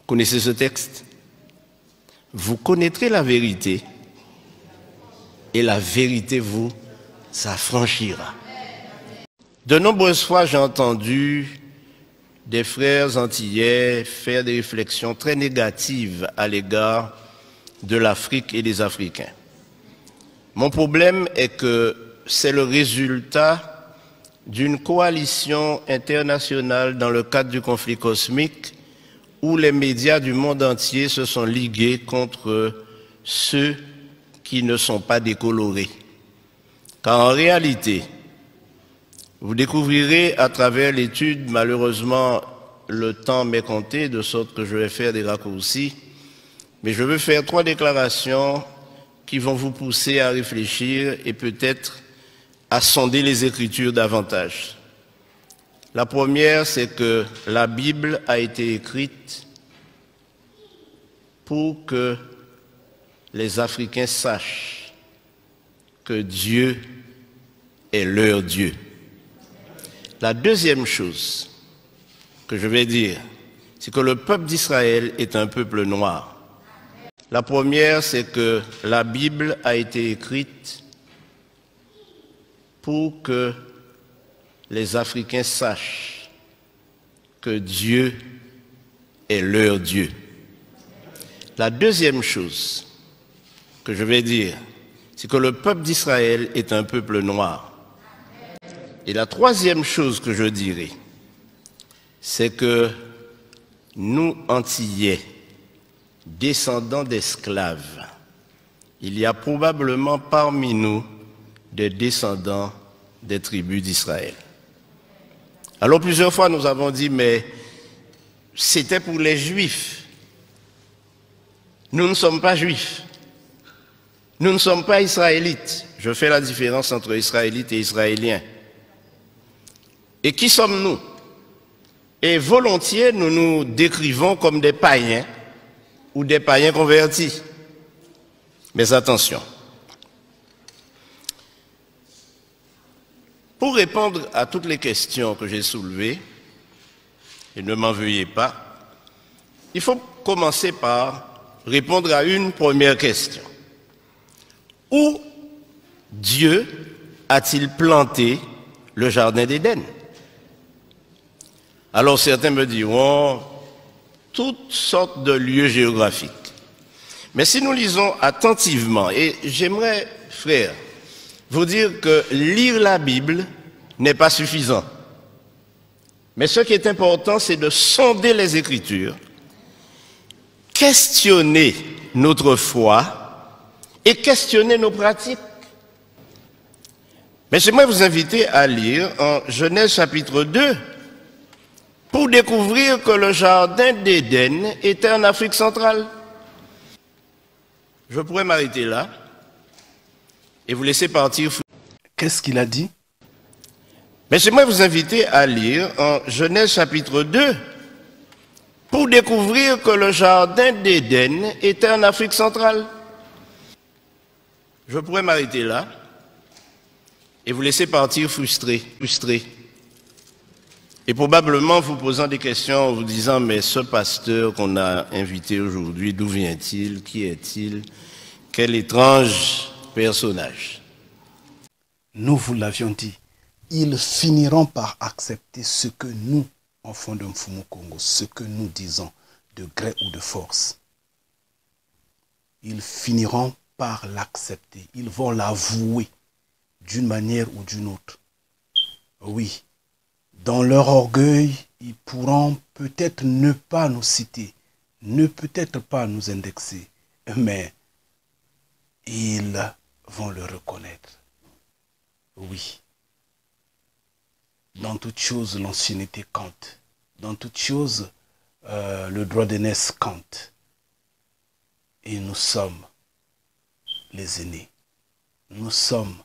Connaissez ce texte? Vous connaîtrez la vérité et la vérité vous affranchira. De nombreuses fois, j'ai entendu des frères antillais faire des réflexions très négatives à l'égard de l'Afrique et des Africains. Mon problème est que c'est le résultat d'une coalition internationale dans le cadre du conflit cosmique où les médias du monde entier se sont ligués contre ceux qui ne sont pas décolorés. Car en réalité, vous découvrirez à travers l'étude, malheureusement le temps m'est compté, de sorte que je vais faire des raccourcis, mais je veux faire 3 déclarations qui vont vous pousser à réfléchir et peut-être à sonder les Écritures davantage. La première, c'est que la Bible a été écrite pour que les Africains sachent que Dieu est leur Dieu. La deuxième chose que je vais dire, c'est que le peuple d'Israël est un peuple noir. La première, c'est que la Bible a été écrite pour que les Africains sachent que Dieu est leur Dieu. La deuxième chose que je vais dire, c'est que le peuple d'Israël est un peuple noir. Et la troisième chose que je dirais, c'est que nous, Antillais, descendants d'esclaves, il y a probablement parmi nous des descendants des tribus d'Israël. Alors plusieurs fois nous avons dit, mais c'était pour les Juifs. Nous ne sommes pas Juifs. Nous ne sommes pas Israélites. Je fais la différence entre Israélites et Israéliens. Et qui sommes-nous? Et volontiers, nous nous décrivons comme des païens ou des païens convertis. Mais attention. Pour répondre à toutes les questions que j'ai soulevées, et ne m'en veuillez pas, il faut commencer par répondre à une première question. Où Dieu a-t-il planté le jardin d'Éden? Alors certains me diront toutes sortes de lieux géographiques. Mais si nous lisons attentivement, et j'aimerais, frères, vous dire que lire la Bible n'est pas suffisant. Mais ce qui est important, c'est de sonder les Écritures, questionner notre foi et questionner nos pratiques. Mais j'aimerais vous inviter à lire en Genèse chapitre 2 pour découvrir que le jardin d'Éden était en Afrique centrale. Je pourrais m'arrêter là et vous laisser partir. Qu'est-ce qu'il a dit? Mais j'aimerais vous inviter à lire en Genèse chapitre 2 pour découvrir que le jardin d'Éden était en Afrique centrale. Je pourrais m'arrêter là et vous laisser partir frustré. Et probablement vous posant des questions en vous disant, mais ce pasteur qu'on a invité aujourd'hui, d'où vient-il? Qui est-il? Quel étrange personnage. Nous vous l'avions dit, ils finiront par accepter ce que nous, enfants de Mfumu Congo, ce que nous disons de gré ou de force. Ils finiront par l'accepter, ils vont l'avouer d'une manière ou d'une autre. Oui. Dans leur orgueil, ils pourront peut-être ne pas nous citer, ne peut-être pas nous indexer, mais ils vont le reconnaître. Oui. Dans toute chose, l'ancienneté compte. Dans toute chose, le droit d'aînesse compte. Et nous sommes les aînés. Nous sommes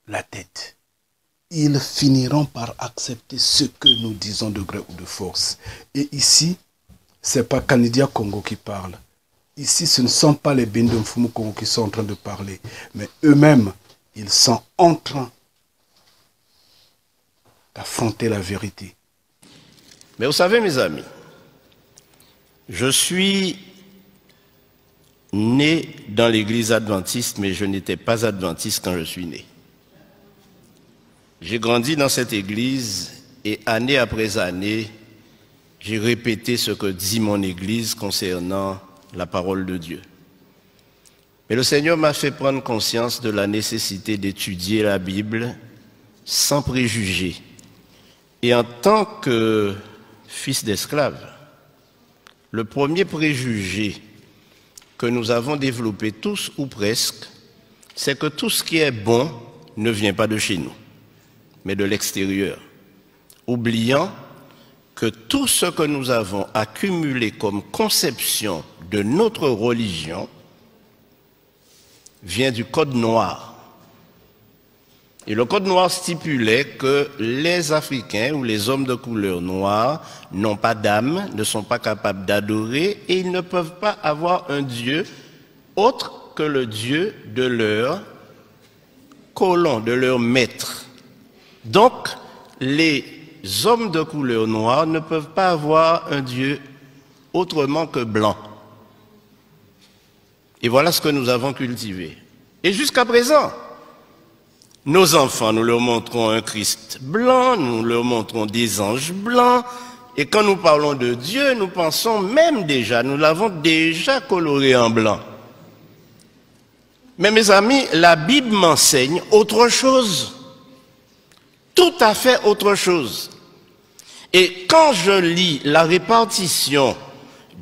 la tête. Ils finiront par accepter ce que nous disons de gré ou de force. Et ici, ce n'est pas Kanidia Congo qui parle. Ici, ce ne sont pas les Bindou Mfumu Congo qui sont en train de parler, mais eux-mêmes, ils sont en train d'affronter la vérité. Mais vous savez, mes amis, Je suis né dans l'église adventiste, mais je n'étais pas adventiste quand je suis né. J'ai grandi dans cette église et année après année, j'ai répété ce que dit mon église concernant la parole de Dieu. Mais le Seigneur m'a fait prendre conscience de la nécessité d'étudier la Bible sans préjugés. Et en tant que fils d'esclave, le premier préjugé que nous avons développé tous ou presque, c'est que tout ce qui est bon ne vient pas de chez nous, mais de l'extérieur, oubliant que tout ce que nous avons accumulé comme conception de notre religion vient du Code noir. Et le Code noir stipulait que les Africains ou les hommes de couleur noire n'ont pas d'âme, ne sont pas capables d'adorer et ils ne peuvent pas avoir un Dieu autre que le Dieu de leur colon, de leur maître. Donc, les hommes de couleur noire ne peuvent pas avoir un Dieu autrement que blanc. Et voilà ce que nous avons cultivé. Et jusqu'à présent, nos enfants, nous leur montrons un Christ blanc, nous leur montrons des anges blancs, et quand nous parlons de Dieu, nous pensons même déjà, nous l'avons déjà coloré en blanc. Mais mes amis, la Bible m'enseigne autre chose, tout à fait autre chose. Et quand je lis la répartition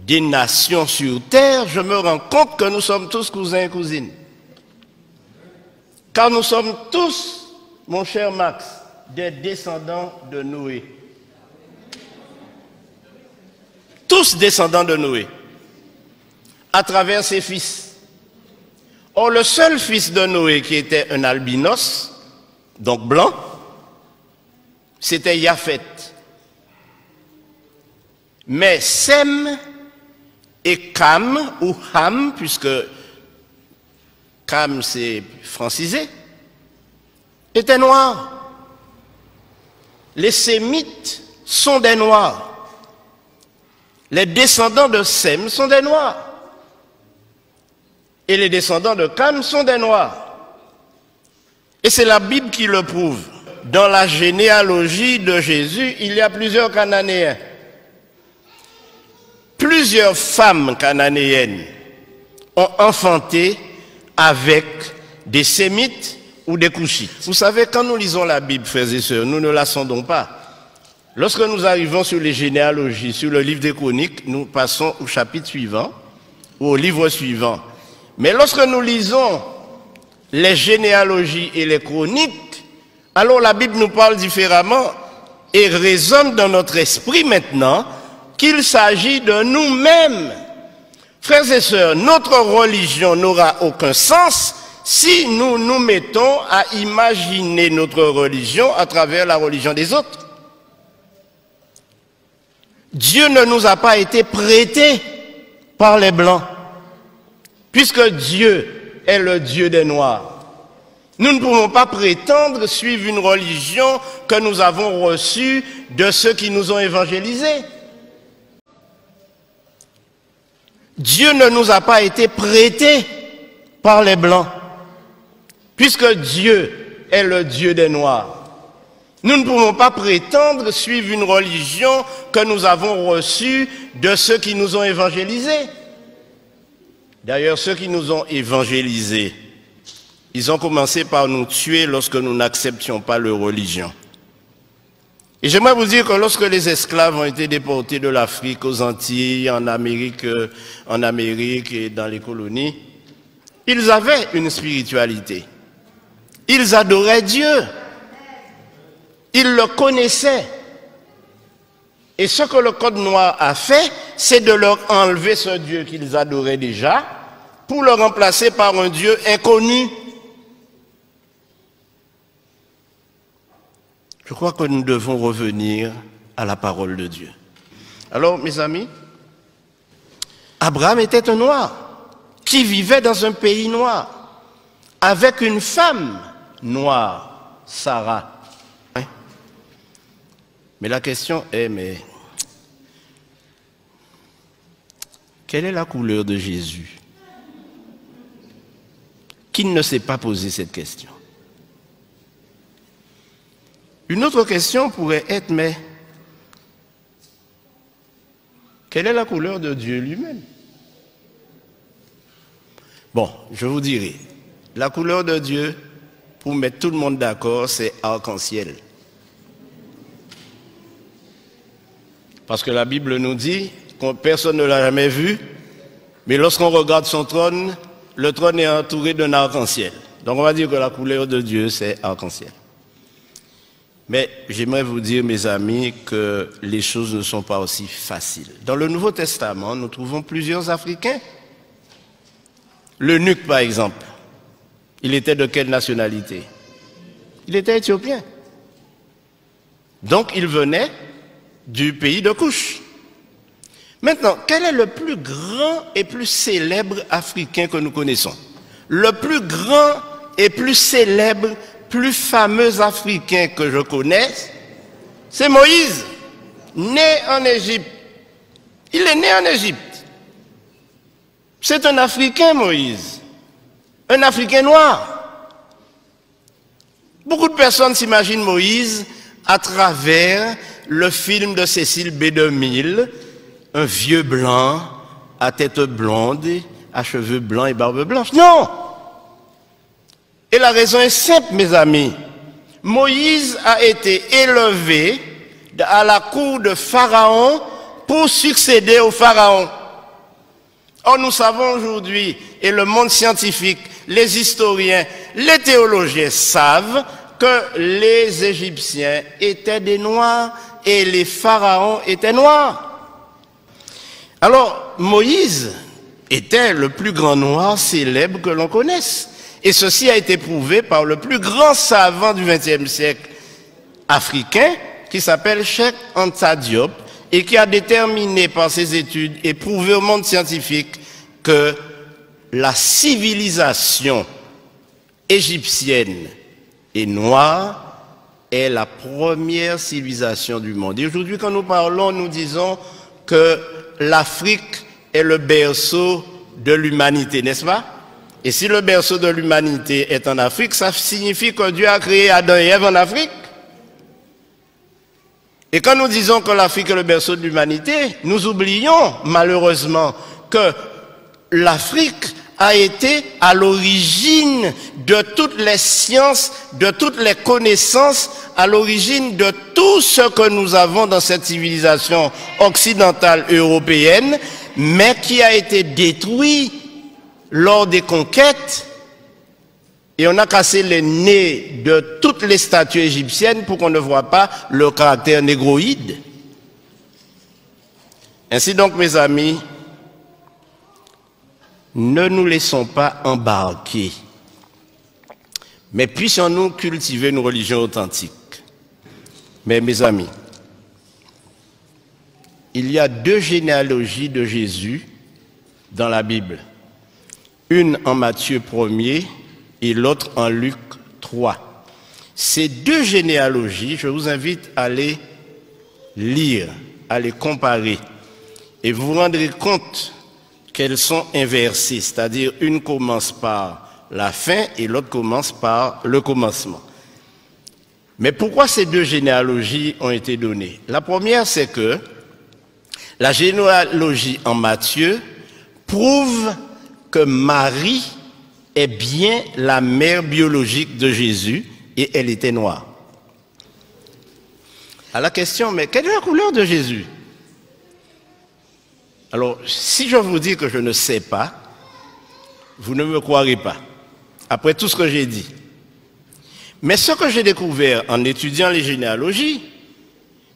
des nations sur terre, je me rends compte que nous sommes tous cousins et cousines. Car nous sommes tous, mon cher Max, des descendants de Noé. Tous descendants de Noé, à travers ses fils. Or, le seul fils de Noé qui était un albinos, donc blanc, c'était Japhet. Mais Sem et Cam, ou Ham, puisque Cam c'est francisé, étaient noirs. Les Sémites sont des noirs. Les descendants de Sem sont des noirs. Et les descendants de Cam sont des noirs. Et c'est la Bible qui le prouve. Dans la généalogie de Jésus, il y a plusieurs Cananéens. Plusieurs femmes cananéennes ont enfanté avec des Sémites ou des Couchites. Vous savez, quand nous lisons la Bible, frères et sœurs, nous ne la sondons pas. Lorsque nous arrivons sur les généalogies, sur le livre des Chroniques, nous passons au chapitre suivant ou au livre suivant. Mais lorsque nous lisons les généalogies et les chroniques, alors la Bible nous parle différemment et résonne dans notre esprit maintenant qu'il s'agit de nous-mêmes. Frères et sœurs, notre religion n'aura aucun sens si nous nous mettons à imaginer notre religion à travers la religion des autres. Dieu ne nous a pas été prêté par les Blancs, puisque Dieu est le Dieu des Noirs. Nous ne pouvons pas prétendre suivre une religion que nous avons reçue de ceux qui nous ont évangélisés. Dieu ne nous a pas été prêté par les Blancs, puisque Dieu est le Dieu des Noirs. Nous ne pouvons pas prétendre suivre une religion que nous avons reçue de ceux qui nous ont évangélisés. D'ailleurs, ceux qui nous ont évangélisés, ils ont commencé par nous tuer lorsque nous n'acceptions pas leur religion. Et j'aimerais vous dire que lorsque les esclaves ont été déportés de l'Afrique aux Antilles, en Amérique et dans les colonies, ils avaient une spiritualité. Ils adoraient Dieu. Ils le connaissaient. Et ce que le Code noir a fait, c'est de leur enlever ce Dieu qu'ils adoraient déjà pour le remplacer par un Dieu inconnu. Je crois que nous devons revenir à la parole de Dieu. Alors, mes amis, Abraham était un noir qui vivait dans un pays noir avec une femme noire, Sarah. Mais la question est, mais quelle est la couleur de Jésus? Qui ne s'est pas posé cette question? Une autre question pourrait être, mais quelle est la couleur de Dieu lui-même? Bon, je vous dirai, la couleur de Dieu, pour mettre tout le monde d'accord, c'est arc-en-ciel. Parce que la Bible nous dit que personne ne l'a jamais vu, mais lorsqu'on regarde son trône, le trône est entouré d'un arc-en-ciel. Donc on va dire que la couleur de Dieu, c'est arc-en-ciel. Mais j'aimerais vous dire, mes amis, que les choses ne sont pas aussi faciles. Dans le Nouveau Testament, nous trouvons plusieurs Africains. L'eunuque, par exemple, il était de quelle nationalité? Il était éthiopien. Donc il venait du pays de Couche. Maintenant, quel est le plus grand et plus célèbre Africain que nous connaissons? Le plus grand et plus célèbre, plus fameux Africain que je connaisse, c'est Moïse, né en Égypte. Il est né en Égypte. C'est un Africain, Moïse. Un Africain noir. Beaucoup de personnes s'imaginent Moïse à travers le film de Cécile B. DeMille, un vieux blanc, à tête blonde, à cheveux blancs et barbe blanche. Non! Et la raison est simple, mes amis. Moïse a été élevé à la cour de Pharaon pour succéder au Pharaon. Or, nous savons aujourd'hui, et le monde scientifique, les historiens, les théologiens savent que les Égyptiens étaient des Noirs et les pharaons étaient noirs. Alors, Moïse était le plus grand noir célèbre que l'on connaisse. Et ceci a été prouvé par le plus grand savant du XXe siècle africain, qui s'appelle Cheikh Anta Diop, et qui a déterminé par ses études et prouvé au monde scientifique que la civilisation égyptienne et noire est la première civilisation du monde. Et aujourd'hui, quand nous parlons, nous disons que l'Afrique est le berceau de l'humanité, n'est-ce pas? Et si le berceau de l'humanité est en Afrique, ça signifie que Dieu a créé Adam et Ève en Afrique. Et quand nous disons que l'Afrique est le berceau de l'humanité, nous oublions malheureusement que l'Afrique a été à l'origine de toutes les sciences, de toutes les connaissances, à l'origine de tout ce que nous avons dans cette civilisation occidentale européenne, mais qui a été détruit lors des conquêtes, et on a cassé les nez de toutes les statues égyptiennes pour qu'on ne voit pas le caractère négroïde. Ainsi donc, mes amis, ne nous laissons pas embarquer, mais puissions-nous cultiver une religion authentique. Mais mes amis, il y a deux généalogies de Jésus dans la Bible. Une en Matthieu 1er et l'autre en Luc 3. Ces deux généalogies, je vous invite à les lire, à les comparer, et vous vous rendrez compte qu'elles sont inversées, c'est-à-dire une commence par la fin et l'autre commence par le commencement. Mais pourquoi ces deux généalogies ont été données? La première, c'est que la généalogie en Matthieu prouve que Marie est bien la mère biologique de Jésus et elle était noire. À la question, mais quelle est la couleur de Jésus? Alors, si je vous dis que je ne sais pas, vous ne me croirez pas, après tout ce que j'ai dit. Mais ce que j'ai découvert en étudiant les généalogies,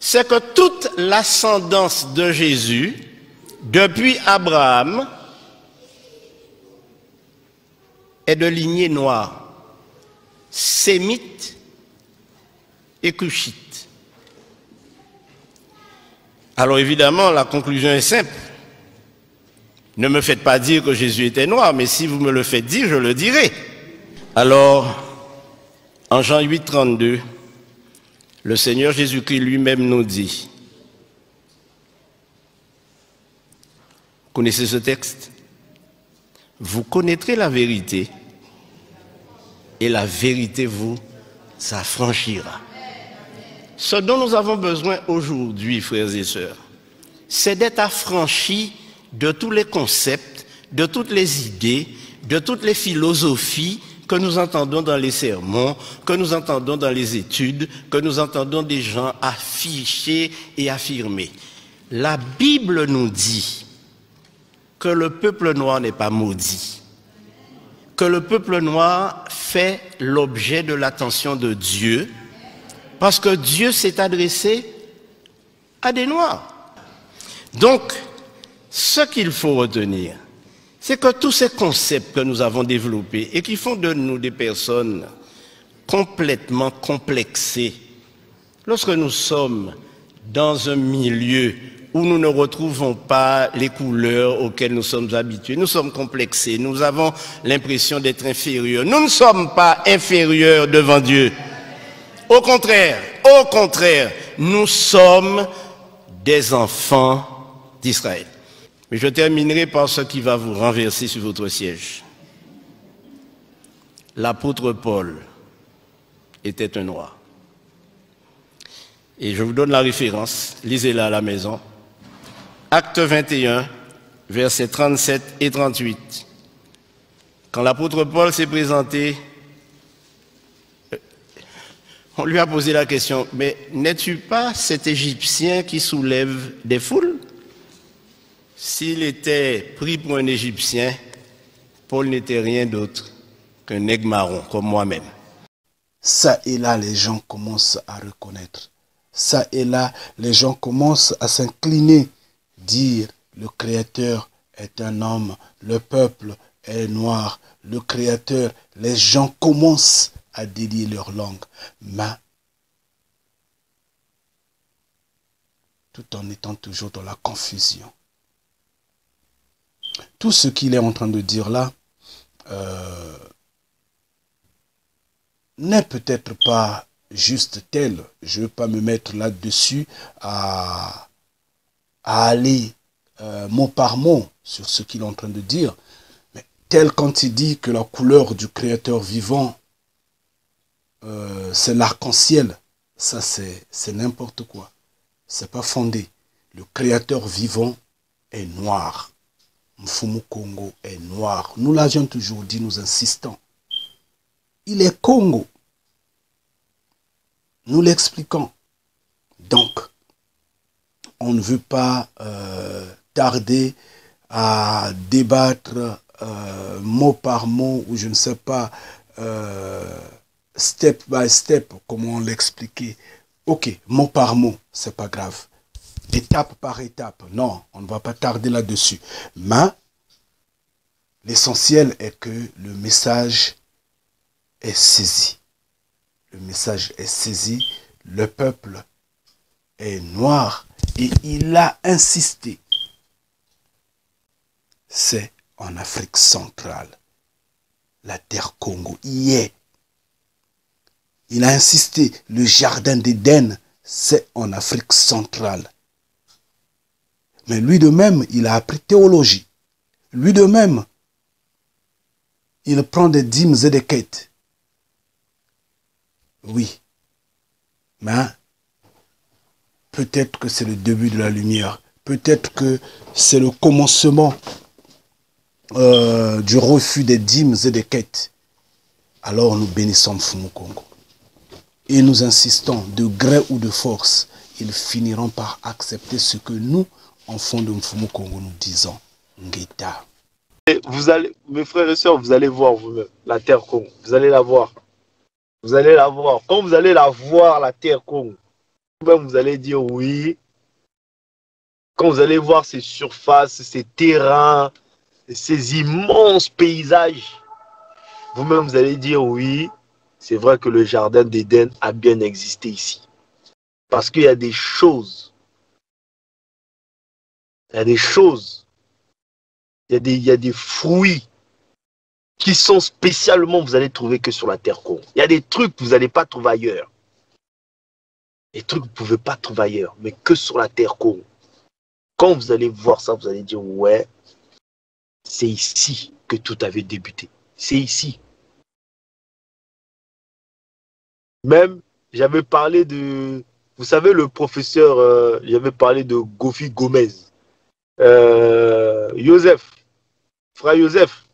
c'est que toute l'ascendance de Jésus, depuis Abraham, est de lignée noire, sémite et cushite. Alors évidemment, la conclusion est simple. Ne me faites pas dire que Jésus était noir, mais si vous me le faites dire, je le dirai. Alors, en Jean 8, 32, le Seigneur Jésus-Christ lui-même nous dit Connaissez ce texte? Vous connaîtrez la vérité et la vérité vous affranchira. Ce dont nous avons besoin aujourd'hui, frères et sœurs, c'est d'être affranchis de tous les concepts, de toutes les idées, de toutes les philosophies que nous entendons dans les sermons, que nous entendons dans les études, que nous entendons des gens afficher et affirmer. La Bible nous dit que le peuple noir n'est pas maudit, que le peuple noir fait l'objet de l'attention de Dieu, parce que Dieu s'est adressé à des noirs. Donc, ce qu'il faut retenir, c'est que tous ces concepts que nous avons développés et qui font de nous des personnes complètement complexées, lorsque nous sommes dans un milieu où nous ne retrouvons pas les couleurs auxquelles nous sommes habitués, nous sommes complexés, nous avons l'impression d'être inférieurs. Nous ne sommes pas inférieurs devant Dieu. Au contraire, nous sommes des enfants d'Israël. Mais je terminerai par ce qui va vous renverser sur votre siège. L'apôtre Paul était un noir. Et je vous donne la référence, lisez-la à la maison. Acte 21, versets 37 et 38. Quand l'apôtre Paul s'est présenté, on lui a posé la question, mais n'es-tu pas cet Égyptien qui soulève des foules? S'il était pris pour un Égyptien, Paul n'était rien d'autre qu'un nègre marron, comme moi-même. Ça et là, les gens commencent à reconnaître. Ça et là, les gens commencent à s'incliner, dire le Créateur est un homme, le peuple est noir, le Créateur, les gens commencent à délier leur langue, mais tout en étant toujours dans la confusion. Tout ce qu'il est en train de dire là n'est peut-être pas juste tel. Je ne veux pas me mettre là-dessus à aller mot par mot sur ce qu'il est en train de dire. Mais tel quand il dit que la couleur du Créateur vivant, c'est l'arc-en-ciel, ça c'est n'importe quoi. C'est pas fondé. Le Créateur vivant est noir. Mfumu Congo est noir. Nous l'avions toujours dit, nous insistons. Il est Congo. Nous l'expliquons. Donc, on ne veut pas tarder à débattre mot par mot, ou je ne sais pas, step by step, comment l'expliquer. Ok, mot par mot, c'est pas grave. Étape par étape, non, on ne va pas tarder là-dessus. Mais l'essentiel est que le message est saisi. Le message est saisi, le peuple est noir et il a insisté. C'est en Afrique centrale, la terre Congo y est. Il a insisté, le jardin d'Éden, c'est en Afrique centrale. Mais lui de même, il a appris théologie. Lui de même, il prend des dîmes et des quêtes. Oui. Mais peut-être que c'est le début de la lumière. Peut-être que c'est le commencement du refus des dîmes et des quêtes. Alors nous bénissons Mfumu Congo. Et nous insistons, de gré ou de force, ils finiront par accepter ce que nous, enfants de Mfumu Congo, nous disons. Ngeta. Vous allez, mes frères et sœurs, vous allez voir vous-même la terre Congo. Vous allez la voir. Vous allez la voir. Quand vous allez la voir, la terre Congo, vous-même vous allez dire oui. Quand vous allez voir ces surfaces, ces terrains, ces immenses paysages, vous-même vous allez dire oui. C'est vrai que le jardin d'Éden a bien existé ici. Parce qu'il y a des choses. Il y a des choses. Il y a des fruits qui sont spécialement, vous allez trouver que sur la terre Congo. Il y a des trucs que vous n'allez pas trouver ailleurs. Des trucs que vous ne pouvez pas trouver ailleurs, mais que sur la terre Congo. Quand vous allez voir ça, vous allez dire ouais, C'est ici que tout avait débuté. C'est ici. Même, j'avais parlé de... Vous savez, le professeur, j'avais parlé de Gofi Gomez. Joseph, frère Joseph.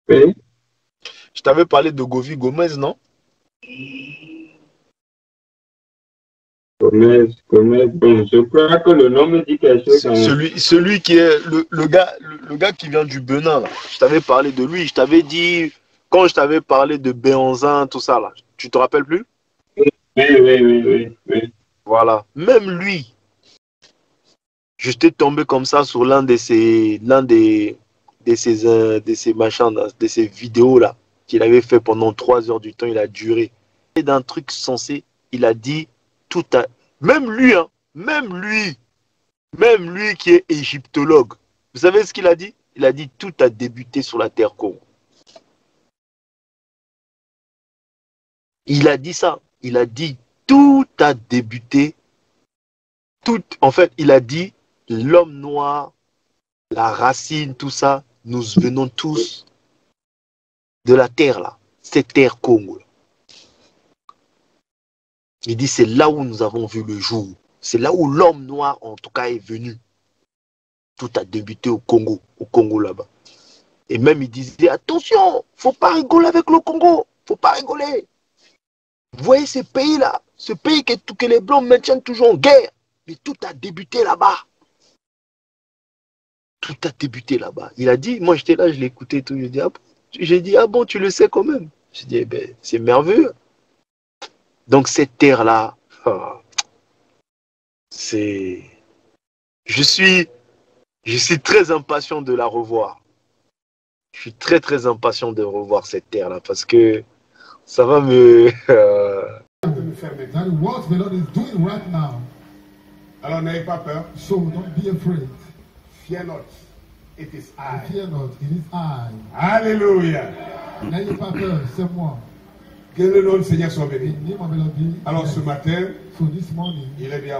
Oui. Je t'avais parlé de Gofi Gomez, non? Gomez, bon, je crois que le nom me dit quelque chose. Celui qui est le gars qui vient du Benin, là. Je t'avais parlé de lui. Je t'avais dit, quand je t'avais parlé de Béanzin, tout ça, là. Tu te rappelles plus? Oui. Voilà. Même lui, j'étais tombé comme ça sur l'un de ces machins, de ces vidéos là qu'il avait fait pendant 3 heures du temps. Il a duré. Et d'un truc censé, il a dit tout à... Même lui qui est égyptologue. Vous savez ce qu'il a dit? Il a dit tout a débuté sur la terre Congo. Il a dit ça. Il a dit tout a débuté. En fait, il a dit l'homme noir, la racine, tout ça, nous venons tous de la terre là, cette terre Congo. Il dit c'est là où nous avons vu le jour. C'est là où l'homme noir en tout cas est venu. Tout a débuté au Congo là-bas. Et même il disait attention, faut pas rigoler avec le Congo, faut pas rigoler. Vous voyez ces pays là, ce pays que les blancs maintiennent toujours en guerre, mais tout a débuté là-bas. Tout a débuté là-bas. Il a dit, moi j'étais là, je l'écoutais tout. J'ai dit, ah bon, tu le sais quand même. J'ai dit, eh ben, c'est merveilleux. Donc cette terre-là, c'est... Je suis très impatient de la revoir. Je suis très très impatient de revoir cette terre-là parce que ça va me... What the Lord is doing right now. Alors n'ayez pas peur. So don't be afraid. Fear not. It is I. Fear not, it is I. Alléluia. N'ayez pas peur, c'est moi. Que le nom du Seigneur soit béni. The name of the Lord be Alors blessed. ce matin, So this morning, il est bien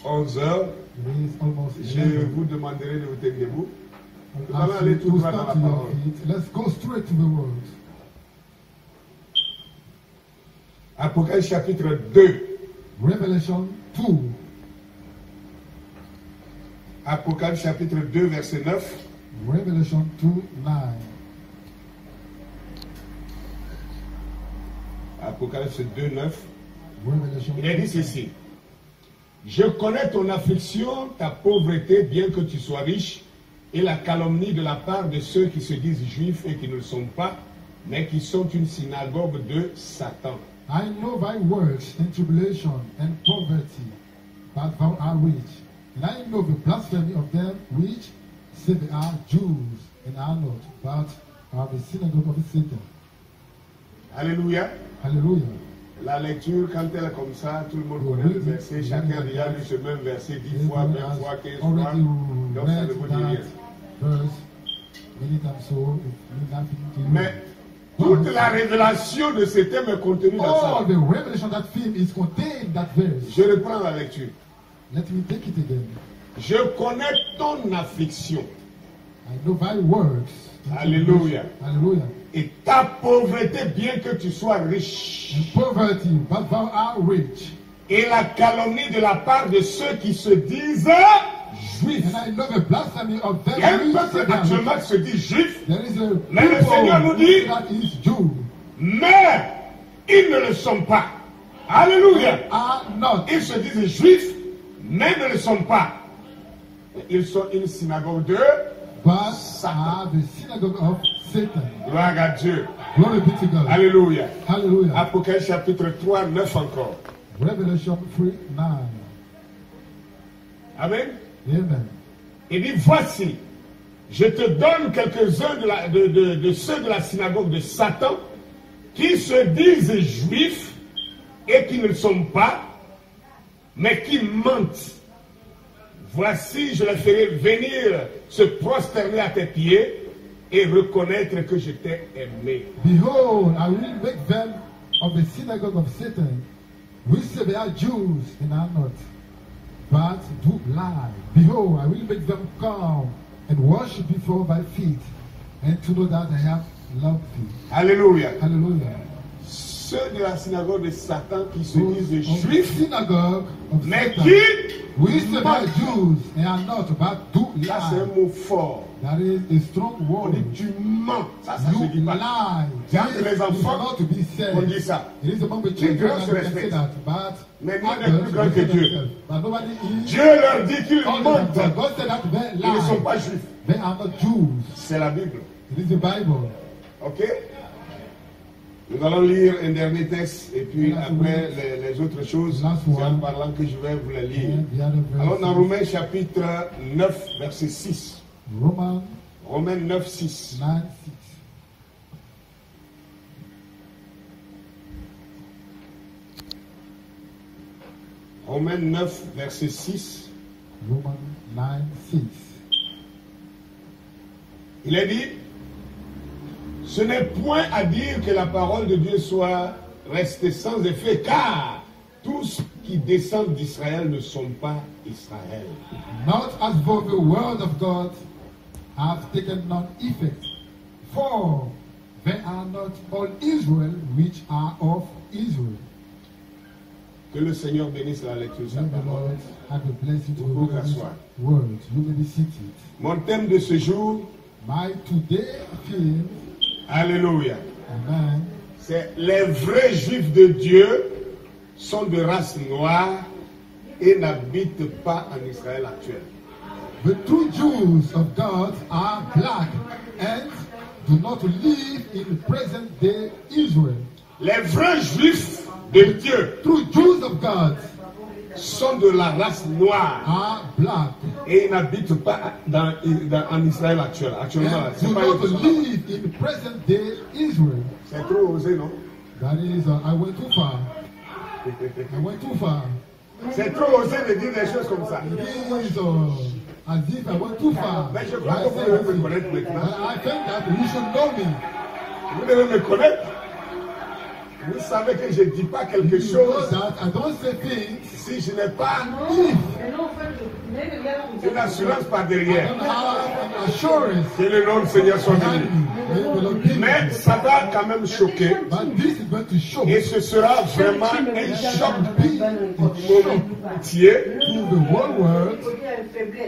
11 heures. it is almost Je 11. vous demanderai de vous tenir debout. I'll Nous allons ask aller you tout to droit dans stand la to your parole. feet. Let's go straight to the word. Apocalypse chapitre 2. Revelation 2. Apocalypse chapitre 2, verset 9. Revelation 2, 9. Apocalypse 2, 9. Revelation Il a dit ceci. Je connais ton affliction, ta pauvreté, bien que tu sois riche, et la calomnie de la part de ceux qui se disent juifs et qui ne le sont pas, mais qui sont une synagogue de Satan. I know thy works and tribulation and poverty, but thou art rich. And I know the blasphemy of them which say they are Jews and are not, but are the synagogue of Satan. Alléluia. Hallelujah. La lecture, quand elle est comme ça, tout le monde connaît le verset. Chacun a déjà lu ce même verset 10 fois, 20 fois, 15 fois. Already Donc ça ne vous dit rien. read that verse many times, so it means nothing to you. Mais toute la révélation de ce thème est contenue dans All ça. the revelation that theme is contained in that verse. Je reprends la lecture. Let me take it again. Je connais ton affliction I know thy works. Hallelujah. Hallelujah. et ta pauvreté, bien que tu sois riche. And poverty, but thou art rich. Et la calomnie de la part de ceux qui se disent juifs. And I know the blasphemy of them Il y a un which peuple say they are actuellement rich. qui se dit juif, There is a Mais le Seigneur nous dit- that is Jew. mais ils ne le sont pas. Alléluia. Are not. Ils se disent juifs, mais ne le sont pas. Ils sont une synagogue de But Satan. are the synagogue of Satan. gloire à Dieu. Glory be to God. Alléluia. Hallelujah. Apocalypse chapitre 3, 9 encore. Revelation 3, 9. Amen. Amen. Il dit, voici, je te donne quelques-uns de ceux de la synagogue de Satan qui se disent juifs et qui ne le sont pas, mais qui mentent. Voici, je les ferai venir se prosterner à tes pieds et reconnaître que je t'ai aimé. Behold, I will make them of the synagogue of Satan, which say they are Jews and are not, but do lie. Behold, I will make them come and worship before my feet, and to know that I have loved thee. Alléluia. Hallelujah. Ceux de la synagogue de Satan qui se Those disent of the juifs, synagogue of mais Satan, qui we say by mentent. Jews and are not, but do Ça, c'est un lie. mot fort. That is a strong On word. dit tu mens. Ça se You dit pas. lie. C'est entre les This is enfants not to be said. qu'on dit ça. It is among the Les children grands se that we can say respectent. that, but Mais nous, on est others plus grand will que say Dieu. themselves. But nobody is. Dieu leur dit qu'ils God mentent. said that they Ils ne sont lie. pas juifs. They are not Jews. C'est la Bible. It is the Bible. Ok? Nous allons lire un dernier texte et puis Last après one. les autres choses, Last c'est en one. parlant que je vais vous les lire. And the other Alors dans verse, Romains chapitre 9, verset 6. Romans Romains 9, 6. 9:6. Romains 9, verset 6. Romans 9:6. Il est dit, ce n'est point à dire que la parole de Dieu soit restée sans effet, car tous qui descendent d'Israël ne sont pas Israël. Not as though the word of God have taken none effect, for they are not all Israel which are of Israel. Que le Seigneur bénisse la lecture de sa May the parole. Lord have a blessing to Vous the pouvez asseoir. word. You may be seated. Mon thème de ce jour, My today theme, alléluia, amen, c'est les vrais juifs de Dieu sont de race noire et n'habitent pas en Israël actuel. the true Jews of God are black and do not live in present day Israel. Les vrais juifs de Dieu True Jews of God sont de la race noire are black et ils n'habitent pas en Israël actuel. Actuellement, là, and c'est do pas not eux. live in present day Israel. C'est trop osé, non? That is, I went too far. I went too far. C'est trop osé de dire des choses comme ça. It is as if I went too far. Mais je crois I que vous said devez me it. connaître maintenant. But I think that you should know me. Vous devez me connaître. Vous savez que je ne dis pas quelque You know chose that I don't say things si je n'ai pas if une assurance par I derrière. don't have an assurance Que le nom du Seigneur soit behind béni. me. May the Lord give Mais me. ça va quand même choquer. But this is going to show Et ce sera vraiment un choc entier. to the whole world,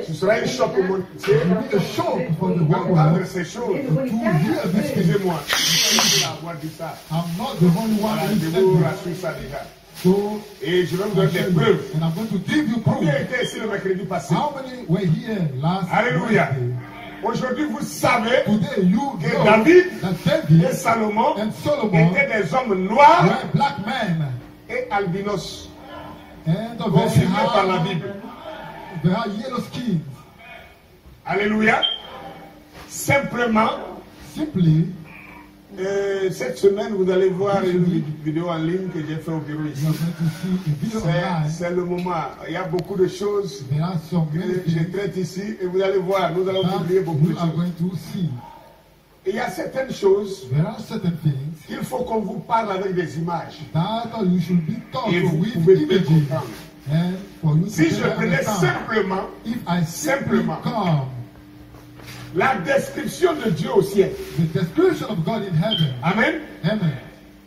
Ce sera un choc au monde entier. it will be a shock for the whole D'entendre world ces choses. to hear this thing. Excusez-moi. Je vais avoir dit ça. I'm not the only one Voilà, who je said vous this. rassure ça déjà. So, Et je vais vous I'll donner show des you. preuves. And I'm going to give you proof. Combien étaient ici le mercredi passé? How many were here last Alléluia. Wednesday? Aujourd'hui, vous savez Today you que know David that et David Salomon and Solomon étaient des hommes noirs were black men. et albinos, And they confirmés par la have, Bible. they have yellow skins. Alléluia. Simplement, Simply, cette semaine, vous allez voir une vidéo en ligne que j'ai fait au bureau ici. you are going to see a video online. C'est le moment. Il y a beaucoup de choses There are some que many je things traite ici et vous allez voir, nous allons that publier beaucoup de you are choses. going to see. Et il y a certaines choses There are certain things qu'il faut qu'on vous parle avec des images. that you should be taught Et vous with pouvez bien images. comprendre. And for you Si to je better prenais understand, simplement if I simply simplement come, la description de Dieu au ciel. the description of God in heaven, Amen. amen.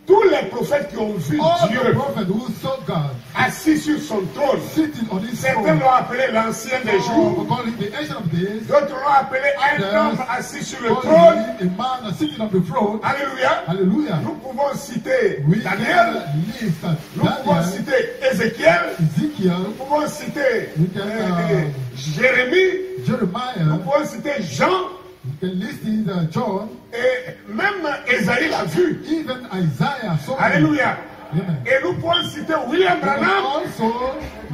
Tous les prophètes qui ont vu All the Dieu prophets who saw God assis sur son trône, sitting on his certains throne, l'ont appelé l'ancien des jours, call him the ancient of days, d'autres l'ont appelé un Others homme assis sur le call trône. him a man sitting on the throne. Alléluia. Hallelujah. Nous pouvons citer We Daniel, can list nous pouvons Daniel, citer Ézéchiel, Ezekiel, nous pouvons citer We can, Jérémie, nous Jeremiah, pouvons citer Jean, we can list his John, et même Ésaïe l'a vu. even Isaiah saw him. Alléluia. Amen. Et nous pouvons citer William We can Branham. also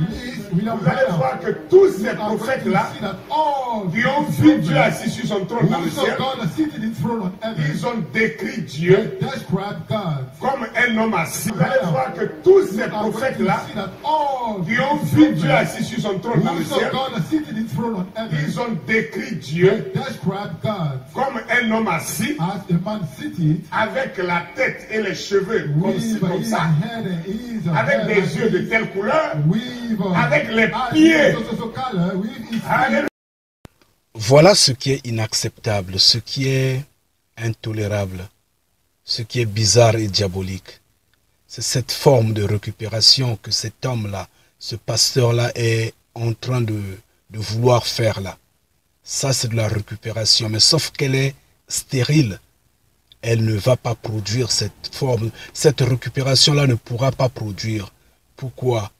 list William Vous allez Branham. voir que tous ces You are going to prophètes-là see that all qui ont these vu Dieu prophets assis sur son trône dans who le saw ciel, God seated in throne on heaven, ils ont décrit Dieu they describe God. comme un homme assis. Vous allez voir que tous ces You are going to prophètes-là see that all qui ont these vu Dieu prophets assis sur son trône dans who le saw ciel, God seated in throne on heaven, ils ont décrit Dieu they describe God comme un homme assis as a man seated avec la tête et les cheveux comme ci, with comme his ça, head and his avec hair des yeux de telle couleur, with avec les eyes pieds. so color, with his feet. Alléluia. Voilà ce qui est inacceptable, ce qui est intolérable, ce qui est bizarre et diabolique. C'est cette forme de récupération que cet homme-là, ce pasteur-là est en train de vouloir faire là. Ça, c'est de la récupération, mais sauf qu'elle est stérile. Elle ne va pas produire cette forme. Cette récupération-là ne pourra pas produire. Pourquoi?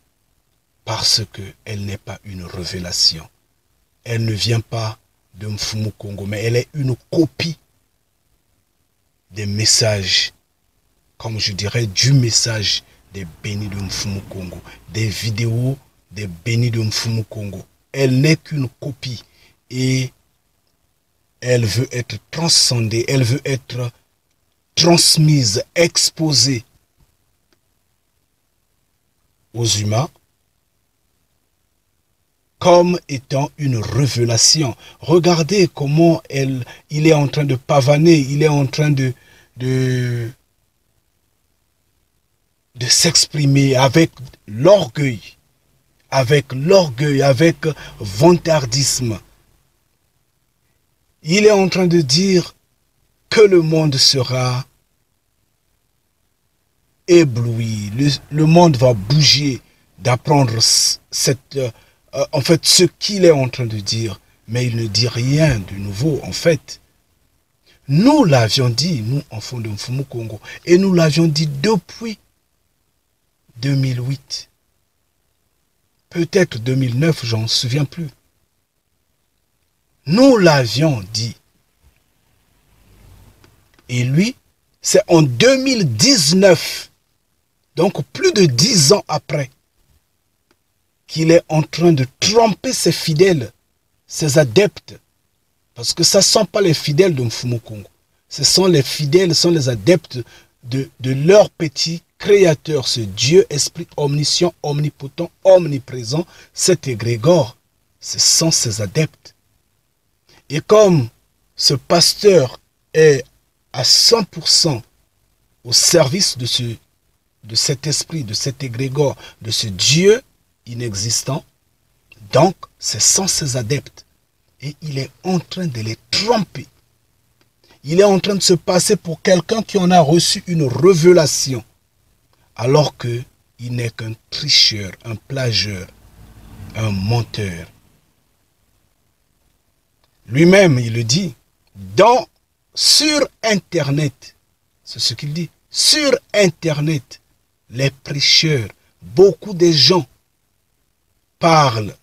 Parce qu'elle n'est pas une révélation. Elle ne vient pas de Mfumu Kongo, mais elle est une copie des messages, comme je dirais, du message des bénis de Mfumu Kongo, des vidéos des bénis de Mfumu Kongo. Elle n'est qu'une copie et elle veut être transcendée, elle veut être transmise, exposée aux humains comme étant une révélation. Regardez comment il est en train de pavaner, il est en train de s'exprimer avec l'orgueil, avec vantardisme. Il est en train de dire que le monde sera ébloui, le monde va bouger d'apprendre en fait ce qu'il est en train de dire, mais il ne dit rien de nouveau en fait. Nous l'avions dit, nous enfants de Mfumu Kongo, et nous l'avions dit depuis 2008, peut-être 2009, j'en souviens plus. Nous l'avions dit. Et lui, c'est en 2019, donc plus de 10 ans après, qu'il est en train de tromper ses fidèles, ses adeptes. Parce que ça ne sont pas les fidèles de Mfumu Kongo. Ce sont les fidèles, ce sont les adeptes de leur petit créateur, ce Dieu, esprit omniscient, omnipotent, omniprésent, cet égrégore. Ce sont ses adeptes. Et comme ce pasteur est à 100% au service de cet esprit, de cet égrégore, de ce Dieu inexistant, donc ce sont ses adeptes. Et il est en train de les tromper. Il est en train de se passer pour quelqu'un qui en a reçu une révélation, alors qu'il n'est qu'un tricheur, un plagieur, un menteur. Lui-même, il le dit, sur Internet, c'est ce qu'il dit, sur Internet, les prêcheurs, beaucoup de gens parlent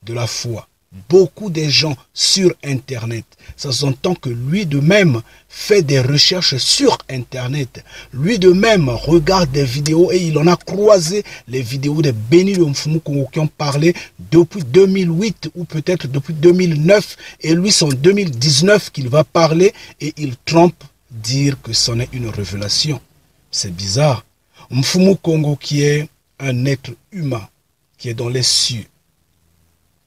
de la foi. Beaucoup de gens sur Internet. Ça s'entend que lui de même fait des recherches sur Internet. Lui de même regarde des vidéos et il en a croisé les vidéos des bénis de Mfumu Kongo qui ont parlé depuis 2008 ou peut-être depuis 2009. Et lui, c'est en 2019 qu'il va parler et il trompe dire que c'en est une révélation. C'est bizarre. Mfumu Kongo qui est un être humain, qui est dans les cieux,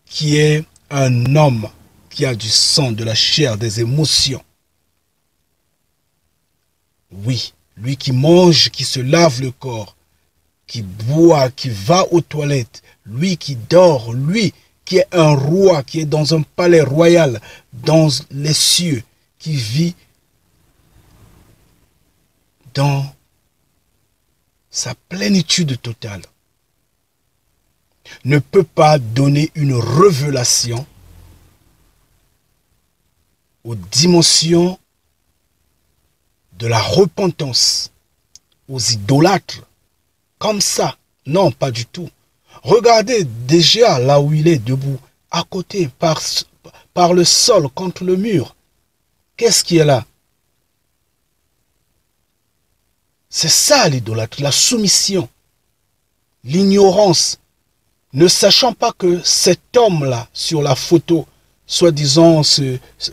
qui est un homme qui a du sang, de la chair, des émotions. Oui, lui qui mange, qui se lave le corps, qui boit, qui va aux toilettes, lui qui dort, lui qui est un roi, qui est dans un palais royal, dans les cieux, qui vit dans sa plénitude totale, ne peut pas donner une révélation aux dimensions de la repentance, aux idolâtres, comme ça. Non, pas du tout. Regardez déjà là où il est debout, à côté, par le sol, contre le mur. Qu'est-ce qui est là? C'est ça l'idolâtre, la soumission, l'ignorance. Ne sachant pas que cet homme-là, sur la photo, soi-disant,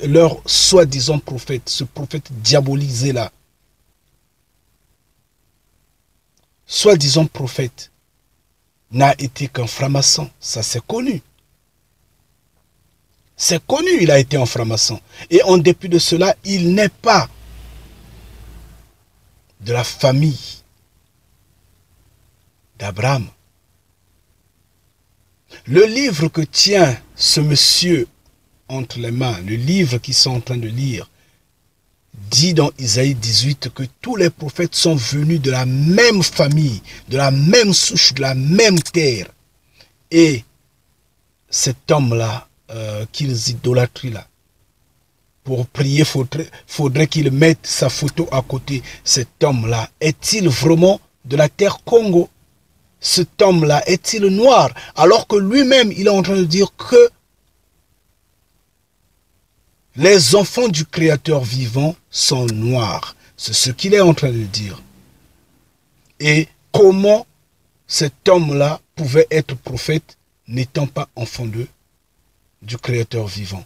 leur soi-disant prophète, ce prophète diabolisé-là, soi-disant prophète, n'a été qu'un franc-maçon. Ça, c'est connu. C'est connu, il a été un franc-maçon. Et en dépit de cela, il n'est pas de la famille d'Abraham. Le livre que tient ce monsieur entre les mains, le livre qu'ils sont en train de lire, dit dans Isaïe 18 que tous les prophètes sont venus de la même famille, de la même souche, de la même terre. Et cet homme-là, qu'ils idolâtrent là, pour prier, faudrait qu'il mette sa photo à côté. Cet homme-là, est-il vraiment de la terre Congo? Cet homme-là, est-il noir? Alors que lui-même, il est en train de dire que les enfants du Créateur vivant sont noirs. C'est ce qu'il est en train de dire. Et comment cet homme-là pouvait être prophète n'étant pas enfant du Créateur vivant?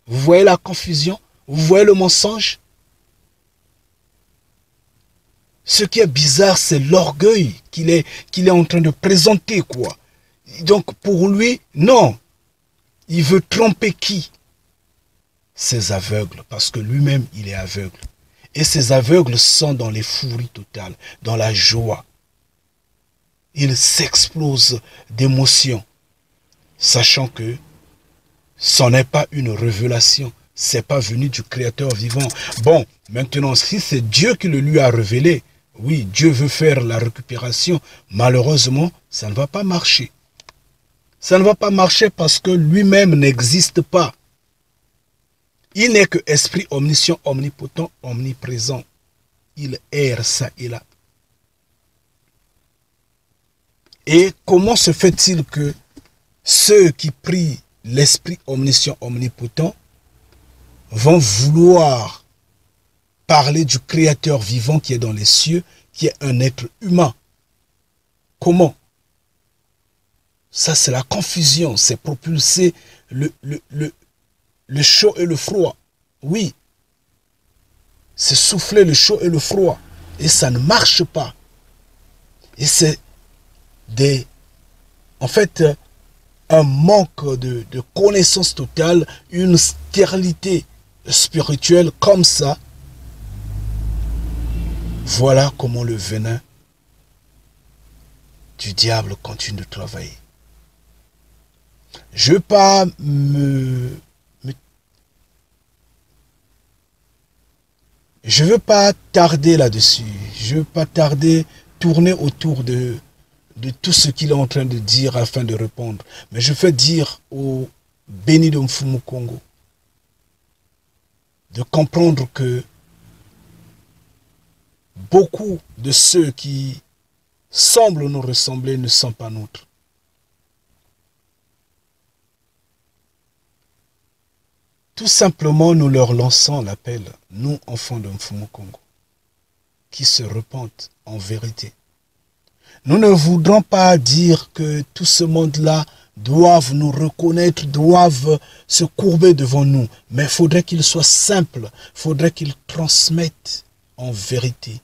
Vous voyez la confusion? Vous voyez le mensonge? Ce qui est bizarre, c'est l'orgueil qu'il est en train de présenter, quoi. Donc pour lui, non. Il veut tromper qui? Ces aveugles, parce que lui-même, il est aveugle. Et ces aveugles sont dans l'euphorie totale, dans la joie. Ils s'explosent d'émotion, sachant que ce n'est pas une révélation, c'est pas venu du Créateur vivant. Bon, maintenant, si c'est Dieu qui le lui a révélé, oui, Dieu veut faire la récupération, malheureusement, ça ne va pas marcher. Ça ne va pas marcher parce que lui-même n'existe pas. Il n'est que esprit omniscient, omnipotent, omniprésent. Il erre ça et là. Et comment se fait-il que ceux qui prient l'esprit omniscient, omnipotent vont vouloir parler du Créateur vivant qui est dans les cieux, qui est un être humain? Comment? Ça, c'est la confusion, c'est propulser le chaud et le froid. Oui, c'est souffler le chaud et le froid. Et ça ne marche pas. Et c'est en fait, un manque de connaissance totale, une stérilité spirituelle comme ça. Voilà comment le venin du diable continue de travailler. Je ne veux pas je veux pas tarder là-dessus. Je veux pas tarder, tourner autour de tout ce qu'il est en train de dire afin de répondre. Mais je veux dire au béni de Mfumu Congo de comprendre que beaucoup de ceux qui semblent nous ressembler ne sont pas nôtres. Tout simplement, nous leur lançons l'appel, nous, enfants de Mfumu Congo, qui se repentent en vérité. Nous ne voudrons pas dire que tout ce monde-là doivent nous reconnaître, doivent se courber devant nous. Mais il faudrait qu'ils soient simples, il faudrait qu'ils transmettent en vérité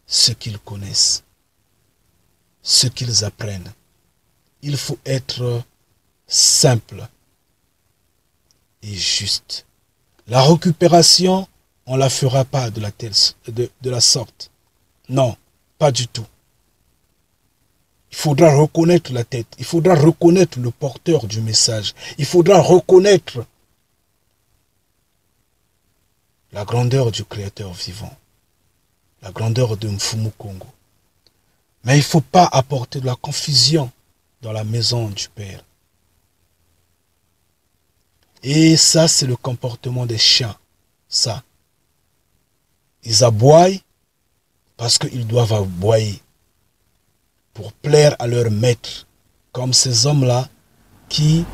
ce qu'ils connaissent, ce qu'ils apprennent. Il faut être simple et juste. La récupération, on ne la fera pas de la sorte. Non, pas du tout. Il faudra reconnaître la tête. Il faudra reconnaître le porteur du message. Il faudra reconnaître la grandeur du Créateur vivant. La grandeur de Mfumu Congo. Mais il ne faut pas apporter de la confusion dans la maison du Père. Et ça, c'est le comportement des chiens. Ça. Ils aboient parce qu'ils doivent aboyer pour plaire à leur maître. Comme ces hommes-là qui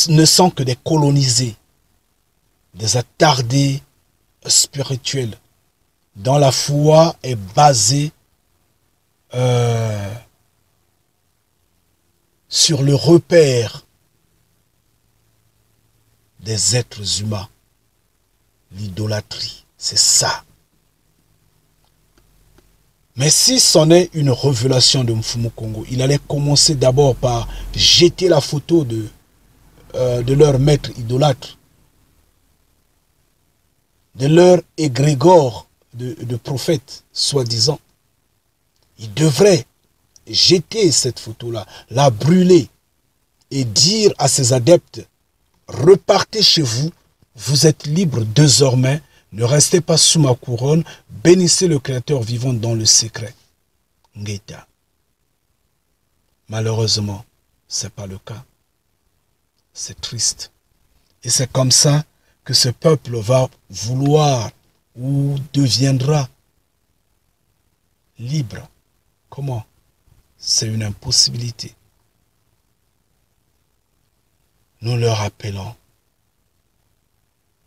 ne sont que des colonisés, des attardés spirituels, dont la foi est basée sur le repère des êtres humains. L'idolâtrie, c'est ça. Mais si c'en est une révélation de Mfumu Congo, il allait commencer d'abord par jeter la photo de leur maître idolâtre, de leur égrégore de prophète, soi-disant. Il devrait jeter cette photo-là, la brûler et dire à ses adeptes, repartez chez vous, vous êtes libres désormais, ne restez pas sous ma couronne, bénissez le Créateur vivant dans le secret. Ngeta. Malheureusement, ce n'est pas le cas. C'est triste. Et c'est comme ça que ce peuple va vouloir ou deviendra libre. Comment? C'est une impossibilité. Nous leur appelons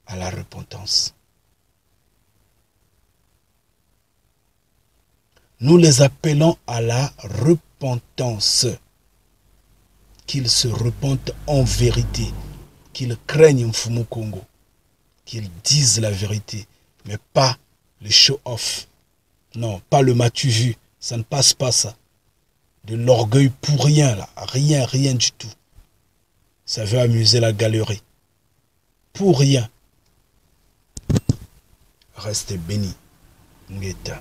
à la repentance. Nous les appelons à la repentance. Qu'ils se repentent en vérité. Qu'ils craignent Mfumu Kongo. Qu'ils disent la vérité. Mais pas le show-off. Non, pas le m'as-tu vu. Ça ne passe pas ça. De l'orgueil pour rien là. Rien du tout. Ça veut amuser la galerie. Pour rien. Restez bénis. Ngeta.